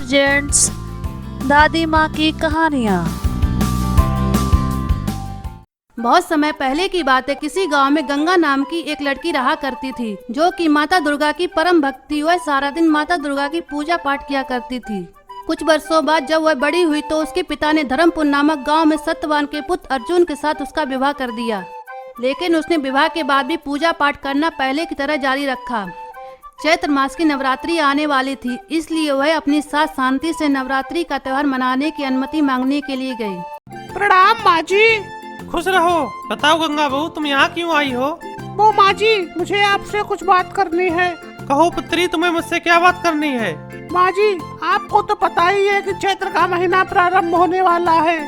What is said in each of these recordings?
Presents दादी माँ की कहानियाँ। बहुत समय पहले की बात है। किसी गांव में गंगा नाम की एक लड़की रहा करती थी, जो कि माता दुर्गा की परम भक्त थी। वह सारा दिन माता दुर्गा की पूजा पाठ किया करती थी। कुछ वर्षों बाद जब वह बड़ी हुई तो उसके पिता ने धर्मपुर नामक गांव में सत्यवान के पुत्र अर्जुन के साथ उसका विवाह कर दिया। लेकिन उसने विवाह के बाद भी पूजा पाठ करना पहले की तरह जारी रखा। चैत्र मास की नवरात्रि आने वाली थी, इसलिए वह अपनी सास शांति से नवरात्रि का त्योहार मनाने की अनुमति मांगने के लिए गई। प्रणाम माँ जी। खुश रहो। बताओ गंगा बहू, तुम यहाँ क्यों आई हो? वो माँ जी, मुझे आपसे कुछ बात करनी है। कहो पुत्री, तुम्हें मुझसे क्या बात करनी है? माँ जी, आपको तो पता ही है कि चैत्र का महीना प्रारंभ होने वाला है।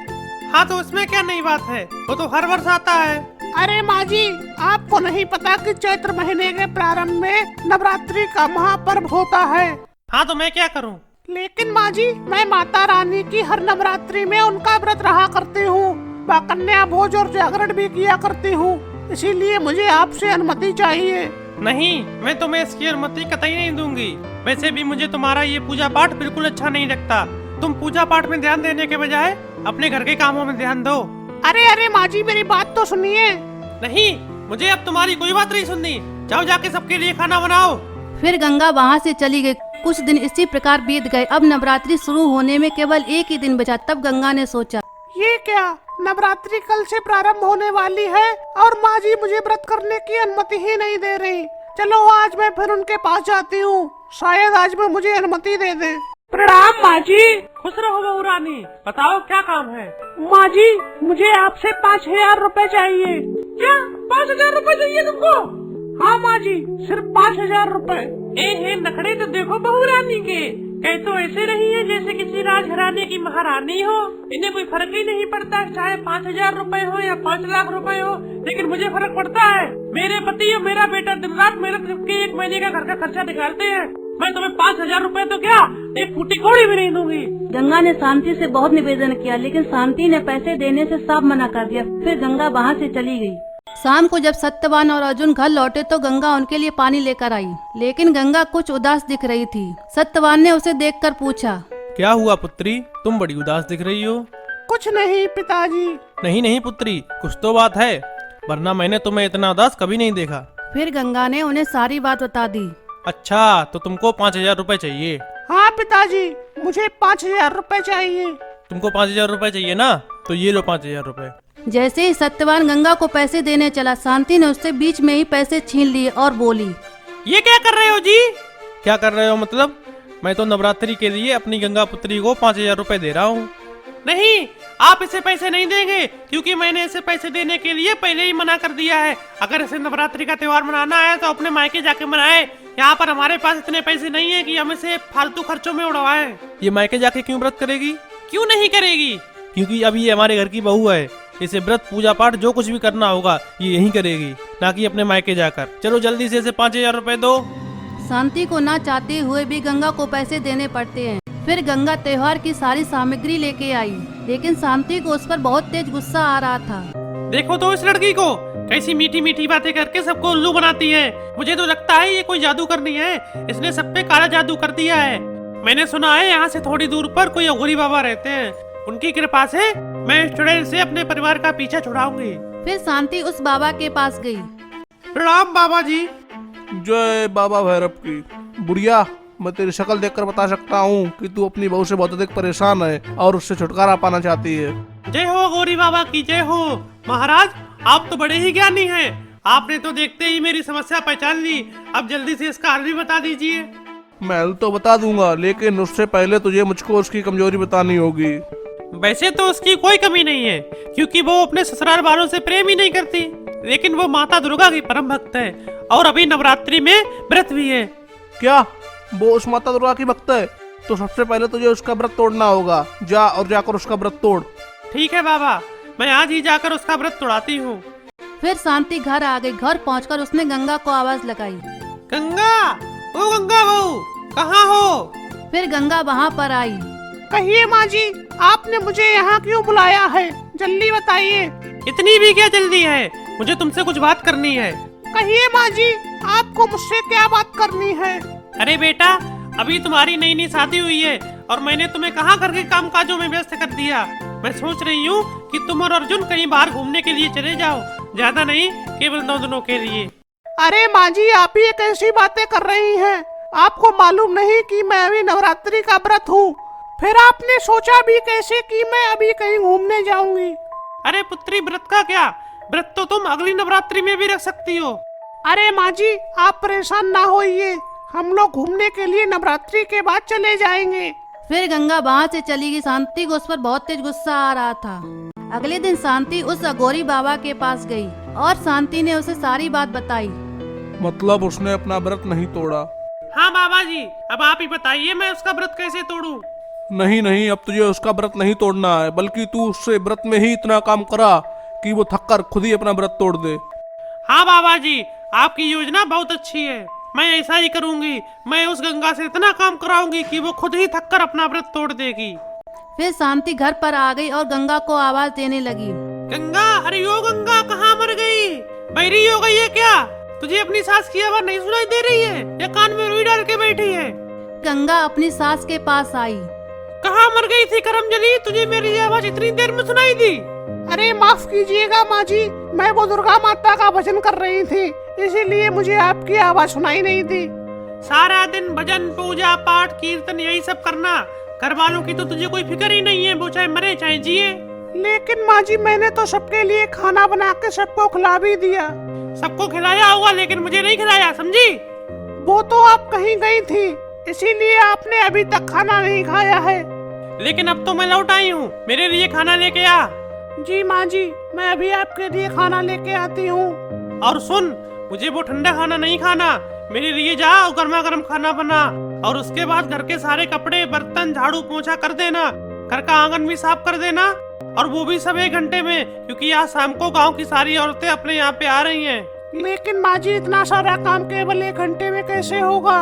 हाँ, तो उसमें क्या नई बात है? वो तो हर वर्ष आता है। अरे माँ जी, आपको नहीं पता कि चैत्र महीने के प्रारंभ में नवरात्रि का महापर्व होता है। हाँ, तो मैं क्या करूँ? लेकिन माँ जी, मैं माता रानी की हर नवरात्रि में उनका व्रत रहा करती हूँ, कन्या भोज और जागरण भी किया करती हूँ, इसीलिए मुझे आपसे अनुमति चाहिए। नहीं, मैं तुम्हें इसकी अनुमति कतई नहीं दूंगी। वैसे भी मुझे तुम्हारा ये पूजा पाठ बिल्कुल अच्छा नहीं लगता। तुम पूजा पाठ में ध्यान देने के बजाय अपने घर के कामों में ध्यान दो। अरे माँ जी, मेरी बात तो सुनिए। नहीं, मुझे अब तुम्हारी कोई बात नहीं सुननी। जाओ, जाके सबके लिए खाना बनाओ। फिर गंगा वहाँ से चली गई। कुछ दिन इसी प्रकार बीत गए। अब नवरात्रि शुरू होने में केवल एक ही दिन बचा। तब गंगा ने सोचा, ये क्या, नवरात्रि कल से प्रारंभ होने वाली है और माँ जी मुझे व्रत करने की अनुमति ही नहीं दे रही। चलो आज मैं फिर उनके पास जाती हूँ, शायद आज मैं मुझे अनुमति दे दे। प्रणाम माँ जी। खुश रहो बहू रानी। बताओ क्या काम है? माँ जी, मुझे आपसे 5,000 रुपए चाहिए। क्या 5,000 रुपए चाहिए तुमको? हाँ माँ जी, सिर्फ 5,000 रुपए। ए नखरे तो देखो बहू रानी के। कह तो ऐसे नहीं है जैसे किसी राजघराने की महारानी हो। इन्हें कोई फर्क ही नहीं पड़ता, चाहे 5,000 रुपए हो या 5 लाख रुपए हो। लेकिन मुझे फर्क पड़ता है। मेरे पति और मेरा बेटा दिन रात मेहनत करके 1 महीने का घर का खर्चा निकालते हैं। मैं तुम्हें 5,000 रुपए तो क्या, एक फूटी कौड़ी भी नहीं दूंगी। गंगा ने शांति से बहुत निवेदन किया, लेकिन शांति ने पैसे देने से साफ मना कर दिया। फिर गंगा वहाँ से चली गई। शाम को जब सत्यवान और अर्जुन घर लौटे तो गंगा उनके लिए पानी लेकर आई, लेकिन गंगा कुछ उदास दिख रही थी। सत्यवान ने उसे देखकर पूछा, क्या हुआ पुत्री, तुम बड़ी उदास दिख रही हो? कुछ नहीं पिताजी। नहीं पुत्री, कुछ तो बात है, वरना मैंने तुम्हें इतना उदास कभी नहीं देखा। फिर गंगा ने उन्हें सारी बात बता दी। अच्छा, तो तुमको 5,000 रुपए चाहिए? हाँ पिताजी, मुझे 5,000 रुपए चाहिए। तुमको 5,000 रुपए चाहिए ना, तो ये लो 5,000 रुपए। जैसे ही सत्यवान गंगा को पैसे देने चला, शांति ने उससे बीच में ही पैसे छीन लिए और बोली, ये क्या कर रहे हो जी? क्या कर रहे हो मतलब? मैं तो नवरात्रि के लिए अपनी गंगा पुत्री को 5,000 रुपए दे रहा हूँ। नहीं, आप इसे पैसे नहीं देंगे, क्योंकि मैंने इसे पैसे देने के लिए पहले ही मना कर दिया है। अगर इसे नवरात्रि का त्योहार मनाना है तो अपने मायके जाके मनाए। यहाँ पर हमारे पास इतने पैसे नहीं है कि हम इसे फालतू खर्चों में उड़वाएं। ये मायके जाके क्यों व्रत करेगी? क्यों नहीं करेगी? क्योंकि अभी ये हमारे घर की बहू है। इसे व्रत पूजा पाठ जो कुछ भी करना होगा ये यहीं करेगी, ना कि अपने मायके जाकर। चलो जल्दी से इसे 5,000 रुपए दो। शांति को ना चाहते हुए भी गंगा को पैसे देने पड़ते हैं। फिर गंगा त्योहार की सारी सामग्री लेके आई, लेकिन शांति को उस पर बहुत तेज गुस्सा आ रहा था। देखो तो इस लड़की को, कैसी मीठी मीठी बातें करके सबको उल्लू बनाती है। मुझे तो लगता है ये कोई जादू करनी है। इसने सब पे काला जादू कर दिया है। मैंने सुना है यहाँ से थोड़ी दूर पर कोई अघोरी बाबा रहते हैं, उनकी कृपा से मैं स्टूडेंट से अपने परिवार का पीछा छुड़ाऊंगी। फिर शांति उस बाबा के पास गई। प्रणाम बाबा जी। जय बाबा भैरव की। बुढ़िया, मैं तेरी शक्ल देखकर बता सकता हूँ कि तू अपनी बहू से बहुत अधिक परेशान है और उससे छुटकारा पाना चाहती है। जय हो गौरी बाबा की जय हो। महाराज, आप तो बड़े ही ज्ञानी हैं। आपने तो देखते ही मेरी समस्या पहचान ली। अब जल्दी से इसका हल भी बता दीजिए। मैं हल तो बता दूंगा, लेकिन उससे पहले तुझे मुझको उसकी कमजोरी बतानी होगी। वैसे तो उसकी कोई कमी नहीं है, क्योंकि वो अपने ससुराल वालों से प्रेम ही नहीं करती। लेकिन वो माता दुर्गा की परम भक्त है और अभी नवरात्रि में व्रत भी है। क्या वो उस माता दुर्गा की भक्त है? तो सबसे पहले तुझे उसका व्रत तोड़ना होगा। जा और जाकर उसका व्रत तोड़। ठीक है बाबा, मैं आज ही जाकर उसका व्रत तोड़ाती हूँ। फिर शांति घर आ गई। घर पहुंचकर उसने गंगा को आवाज लगाई, गंगा, ओ गंगा बहू, कहाँ हो? फिर गंगा वहाँ पर आई। कहिए माँ जी, आपने मुझे यहाँ क्यों बुलाया है? जल्दी बताइए। इतनी भी क्या जल्दी है? मुझे तुमसे कुछ बात करनी है। कहिए माँ जी, आपको मुझसे क्या बात करनी है? अरे बेटा, अभी तुम्हारी नई नई शादी हुई है और मैंने तुम्हें कहाँ घर के काम काजों में व्यस्त कर दिया। मैं सोच रही हूँ कि तुम और अर्जुन कहीं बाहर घूमने के लिए चले जाओ, ज्यादा नहीं, केवल 9 दिनों के लिए। अरे माँ जी, आप ही कैसी बातें कर रही हैं? आपको मालूम नहीं कि मैं अभी नवरात्रि का व्रत हूँ? फिर आपने सोचा भी कैसे कि मैं अभी कहीं घूमने जाऊंगी? अरे पुत्री, व्रत का क्या, व्रत तो तुम अगली नवरात्रि में भी रख सकती हो। अरे माँ जी, आप परेशान ना होइए, हम लोग घूमने के लिए नवरात्रि के बाद चले जाएंगे। फिर गंगा वहाँ से चली गई। शांति को उस पर बहुत तेज गुस्सा आ रहा था। अगले दिन शांति उस अघोरी बाबा के पास गई और शांति ने उसे सारी बात बताई। मतलब उसने अपना व्रत नहीं तोड़ा? हाँ बाबा जी, अब आप ही बताइए मैं उसका व्रत कैसे तोड़ूं? नहीं नहीं, अब तुझे उसका व्रत नहीं तोड़ना है, बल्कि तू उससे व्रत में ही इतना काम करा कि वो थककर खुद ही अपना व्रत तोड़ दे। हाँ बाबा जी, आपकी योजना बहुत अच्छी है, मैं ऐसा ही करूंगी। मैं उस गंगा से इतना काम कराऊंगी कि वो खुद ही थककर अपना व्रत तोड़ देगी। फिर शांति घर पर आ गई और गंगा को आवाज देने लगी। गंगा, अरे ओ गंगा, कहाँ मर गई? बहरी हो गई है क्या? तुझे अपनी सास की आवाज नहीं सुनाई दे रही है या कान में रुई डाल के बैठी है? गंगा अपनी सास के पास आई। कहाँ मर गई थी करमजली? तुझे मेरी आवाज इतनी देर में सुनाई दी? अरे माफ कीजिएगा माँ जी, मैं वो दुर्गा माता का भजन कर रही थी, इसीलिए मुझे आपकी आवाज सुनाई नहीं दी। सारा दिन भजन, पूजा पाठ, कीर्तन यही सब करना, घर वालों की तो तुझे कोई फिक्र ही नहीं है, वो चाहे मरे चाहे जिए। लेकिन माँ जी, मैंने तो सबके लिए खाना बना के सबको खिला भी दिया। सबको खिलाया होगा, लेकिन मुझे नहीं खिलाया, समझी? वो तो आप कहीं गई थी, इसीलिए आपने अभी तक खाना नहीं खाया है। लेकिन अब तो मैं लौट आई हूँ, मेरे लिए खाना लेके आ। जी माँ जी, मैं अभी आपके लिए खाना लेके आती हूँ। और सुन, मुझे वो ठंडा खाना नहीं खाना, मेरे लिए जा और गर्मा गर्म खाना बना, और उसके बाद घर के सारे कपड़े, बर्तन, झाड़ू पोछा कर देना, घर का आंगन भी साफ कर देना, और वो भी सब 1 घंटे में, क्योंकि आज शाम को गांव की सारी औरतें अपने यहाँ पे आ रही हैं। लेकिन माँ जी, इतना सारा काम केवल 1 घंटे में कैसे होगा?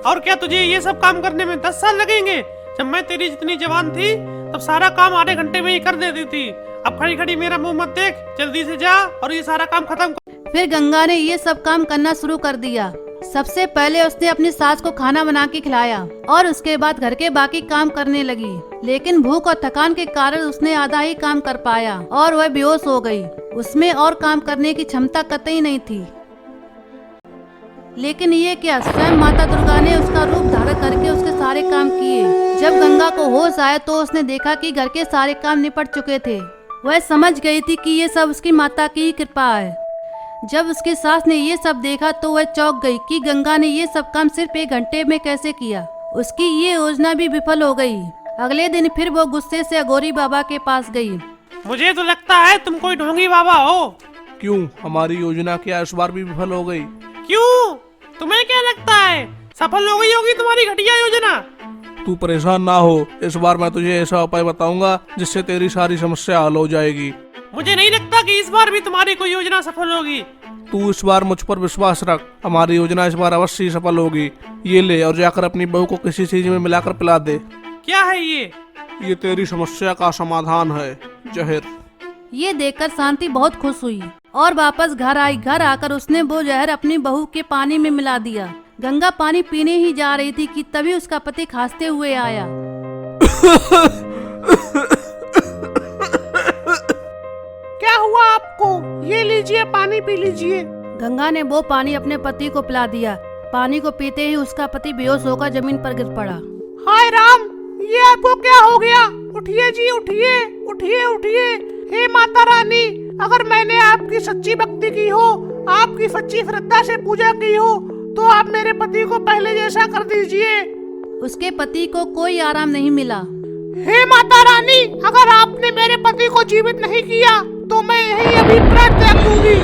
और क्या तुझे ये सब काम करने में 10 साल लगेंगे? जब मैं तेरी जितनी जवान थी तब सारा काम आधे घंटे में ही कर देती थी। अब खड़ी खड़ी मेरा मुंह मत देख, जल्दी से जा और ये सारा काम खत्म कर। फिर गंगा ने ये सब काम करना शुरू कर दिया। सबसे पहले उसने अपनी सास को खाना बना के खिलाया और उसके बाद घर के बाकी काम करने लगी। लेकिन भूख और थकान के कारण उसने आधा ही काम कर पाया और वह बेहोश हो गई। उसमें और काम करने की क्षमता कतई नहीं थी। लेकिन ये क्या, स्वयं माता दुर्गा ने उसका रूप धारण करके उसके सारे काम किए। जब गंगा को होश आया तो उसने देखा कि घर के सारे काम निपट चुके थे। वह समझ गई थी कि ये सब उसकी माता की ही कृपा है। जब उसकी सास ने ये सब देखा तो वह चौंक गई कि गंगा ने ये सब काम सिर्फ 1 घंटे में कैसे किया। उसकी ये योजना भी विफल हो गई। अगले दिन फिर वो गुस्से से अघोरी बाबा के पास गई। मुझे तो लगता है तुम कोई ढोंगी बाबा हो। क्यों, हमारी योजना क्या इस बार भी विफल हो गई? क्यों, तुम्हें क्या लगता है सफल हो गई होगी तुम्हारी घटिया योजना? तू परेशान ना हो, इस बार मैं तुझे ऐसा उपाय बताऊंगा जिससे तेरी सारी समस्या हल हो जाएगी। मुझे नहीं लगता कि इस बार भी तुम्हारी कोई योजना सफल होगी। तू इस बार मुझ पर विश्वास रख, हमारी योजना इस बार अवश्य ही सफल होगी। ये ले और जाकर अपनी बहू को किसी चीज में मिलाकर पिला दे। क्या है ये? ये तेरी समस्या का समाधान है, जहर। ये देखकर शांति बहुत खुश हुई और वापस घर आई। घर आकर उसने वो जहर अपनी बहू के पानी में मिला दिया। गंगा पानी पीने ही जा रही थी कि तभी उसका पति खांसते हुए आया। क्या हुआ आपको? ये लीजिए, पानी पी लीजिए। गंगा ने वो पानी अपने पति को पिला दिया। पानी को पीते ही उसका पति बेहोश होकर जमीन पर गिर पड़ा। हाय राम, ये आपको क्या हो गया? उठिए जी, उठिए उठिए उठिए। हे माता रानी, अगर मैंने आपकी सच्ची भक्ति की हो, आपकी सच्ची श्रद्धा से पूजा की हो, तो आप मेरे पति को पहले जैसा कर दीजिए। उसके पति को कोई आराम नहीं मिला। हे माता रानी, अगर आपने मेरे पति को जीवित नहीं किया तो मैं यही अभी प्राण त्याग दूंगी।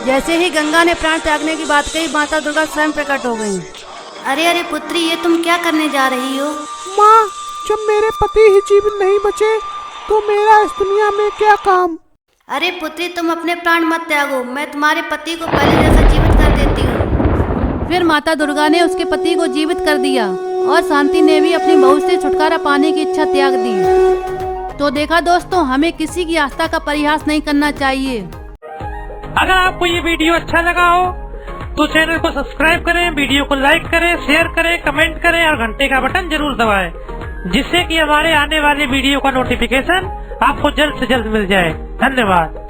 जैसे ही गंगा ने प्राण त्यागने की बात कही, माता दुर्गा स्वयं प्रकट हो गईं। अरे अरे पुत्री, ये तुम क्या करने जा रही हो? माँ, जब मेरे पति ही जीवित नहीं बचे तो मेरा इस दुनिया में क्या काम? अरे पुत्री, तुम अपने प्राण मत त्यागो, मैं तुम्हारे पति को पहले जैसा जीवित कर देती हूँ। फिर माता दुर्गा ने उसके पति को जीवित कर दिया और शांति ने भी अपनी बहू से छुटकारा पाने की इच्छा त्याग दी। तो देखा दोस्तों, हमें किसी की आस्था का परिहास नहीं करना चाहिए। अगर आपको ये वीडियो अच्छा लगा हो तो चैनल को सब्सक्राइब करें, वीडियो को लाइक करें, शेयर करें, कमेंट करें और घंटे का बटन जरूर दबाएं, जिससे कि हमारे आने वाले वीडियो का नोटिफिकेशन आपको जल्द से जल्द मिल जाए। धन्यवाद।